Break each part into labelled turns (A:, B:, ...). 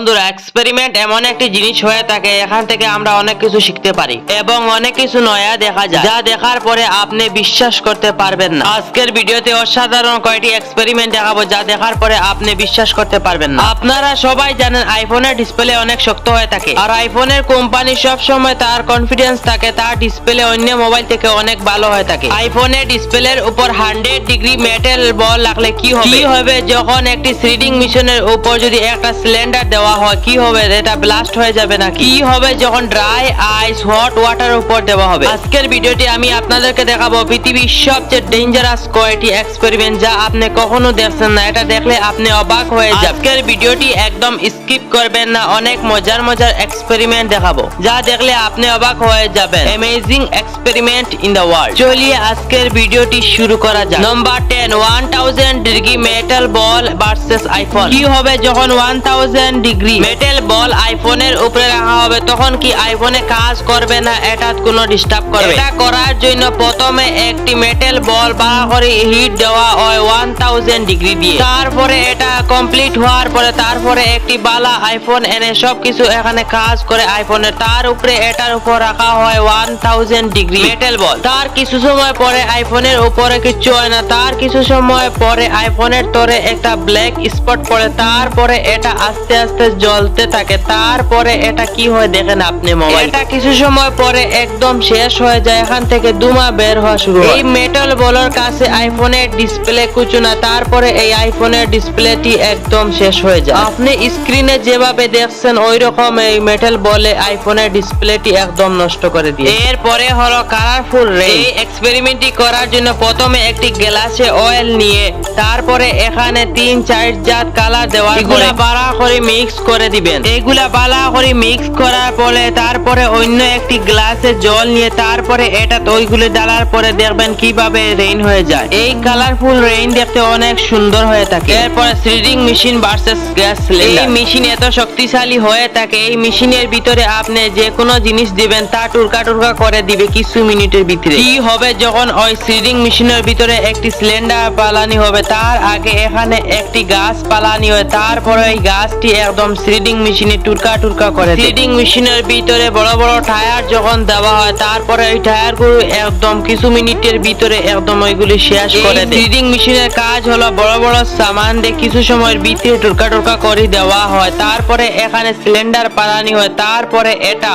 A: বন্ধুরা, এক্সপেরিমেন্ট এমন একটি জিনিস হয়ে থাকে, এখান থেকে আমরা অনেক কিছু শিখতে পারি এবং অনেক কিছু নয়া দেখা যায়, যা দেখার পরে আপনি বিশ্বাস করতে পারবেন না। আজকের ভিডিওতে অসাধারণ কয়েকটি এক্সপেরিমেন্ট দেখাবো, যা দেখার পরে আপনি বিশ্বাস করতে পারবেন না। আপনারা সবাই জানেন আইফোনের ডিসপ্লে অনেক শক্ত হয়ে থাকে, আর আইফোনের কোম্পানি সব সময় তার কনফিডেন্স থাকে তার ডিসপ্লে অন্য মোবাইল থেকে অনেক ভালো হয়ে থাকে। আইফোনের ডিসপ্লের উপর 100 ডিগ্রি মেটাল বল রাখলে কি হবে যখন একটি থ্রিডিং মেশিনের উপর যদি একটা সিলিন্ডার দেওয়া হয়, কি হবে? এটা ব্লাস্ট হয়ে যাবে না? কি হবে যখন ড্রাই আইস হট ওয়াটার উপর দেওয়া হবে? আজকের ভিডিওটি আমি আপনাদেরকে দেখাবো পৃথিবীর সবচেয়ে ডেঞ্জারাস কয়েকটি এক্সপেরিমেন্ট, যা আপনি কখনো দেখছেন না। এটা দেখলে আপনি অবাক হয়ে যাবেন। আজকের ভিডিওটি একদম স্কিপ করবেন না, অনেক মজার এক্সপেরিমেন্ট দেখাবো, যা দেখলে আপনি অবাক হয়ে যাবেন। Amazing experiment in the world. চলিয়ে আজকের ভিডিওটি শুরু করা যাক। নাম্বার 10, 1000 ডিগ্রি মেটাল বল ভার্সেস আইফোন। কি হবে যখন 1000 ডিগ্রি মেটাল বল আইফোনের উপরে রাখা হবে? তখন কি আইফোনে কাজ করবে না? এটা কোনো ডিস্টার্ব করবে? এটা করার জন্য প্রথমে একটি মেটাল বল ভালো করে হিট দেওয়া হয় 1000 ডিগ্রি দিয়ে। তারপরে এটা কমপ্লিট হওয়ার পরে তারপরে একটি বালা আইফোন এনে সবকিছু এখানে কাজ করে আইফোনের, তার উপরে এটার উপর রাখা হয় 1000 ডিগ্রি মেটাল বল। তার কিছু সময় পরে আইফোনের উপরে কিছু হয় না, তার কিছু সময় পরে আইফোনের তরে একটা ব্ল্যাক স্পট পড়ে, তারপরে এটা আস্তে আস্তে জ্বলতে থাকে। তারপরে এটা কি হয় দেখেন আপনি মোবাইল। এটা কিছু সময় পরে একদম শেষ হয়ে যায়, এখান থেকে ধোঁয়া বের হওয়া শুরু হয়। এই মেটাল বলের কাছে আইফোনের ডিসপ্লে কিছু না, তারপরে এই আইফোনের ডিসপ্লেটি একদম শেষ হয়ে যায়। আপনি স্ক্রিনে যেভাবে দেখছেন ওই রকম এই মেটাল বলে আইফোনের ডিসপ্লেটি একদম নষ্ট করে দিয়ে। এরপরে হলো কালারফুল রে। এই এক্সপেরিমেন্টটি করার জন্য প্রথমে একটি গ্লাসে অয়েল নিয়ে তারপরে এখানে 3-4 জাত কালার দেওয়ার পরে ভালো করে মিক্স করে দিবেন। এইগুলা ভালো করে মিক্স করার পরে তারপরে অন্য একটি গ্লাসে জল নিয়ে তারপরে এটা ওইগুলো ডালার পরে দেখবেন কিভাবে রেইন হয়ে যায়। এই কালারফুল রেইন দেখতে অনেক সুন্দর হয়ে থাকে। এরপরে থ্রিডিং মেশিন ভার্সেস গ্যাস সিলিন্ডার। এই মেশিন এত শক্তিশালী হয়ে থাকে, এই মেশিনের ভিতরে আপনি যে কোনো জিনিস দিবেন তা টুরকা করে দিবে কিছু মিনিটের ভিতরে। কি হবে যখন ওই থ্রিডিং মেশিনের ভিতরে একটি সিলিন্ডার পালানি হবে? তার আগে এখানে একটি গাছ পালানি হয়, তারপরে এই গাছটি একদম থ্রিডিং মেশিনে টুরকা করে। থ্রিডিং মেশিনের ভিতরে বড় বড় টায়ার যখন দেওয়া হয়, তারপরে ওই টায়ার গুলো একদম কিছু মিনিটের ভিতরে একদম ওইগুলি শেষ করে দেয়। থ্রিডিং মেশিনের কাজ হলো বড় বড় সামান দিয়ে কিছু সময়ের ভিতরে টুরকা করে দেওয়া হয়, তারপরে এখানে সিলিন্ডার পালানি হয়, তারপরে এটা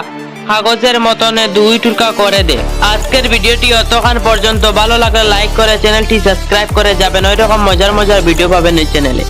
A: কাগজের মতনে 2 টুকরা করে দে। আজকের ভিডিওটি অতক্ষণ পর্যন্ত ভালো লাগলে লাইক করে চ্যানেলটি সাবস্ক্রাইব করে যাবেন। ওইরকম মজার ভিডিও পাবেন এই চ্যানেলে।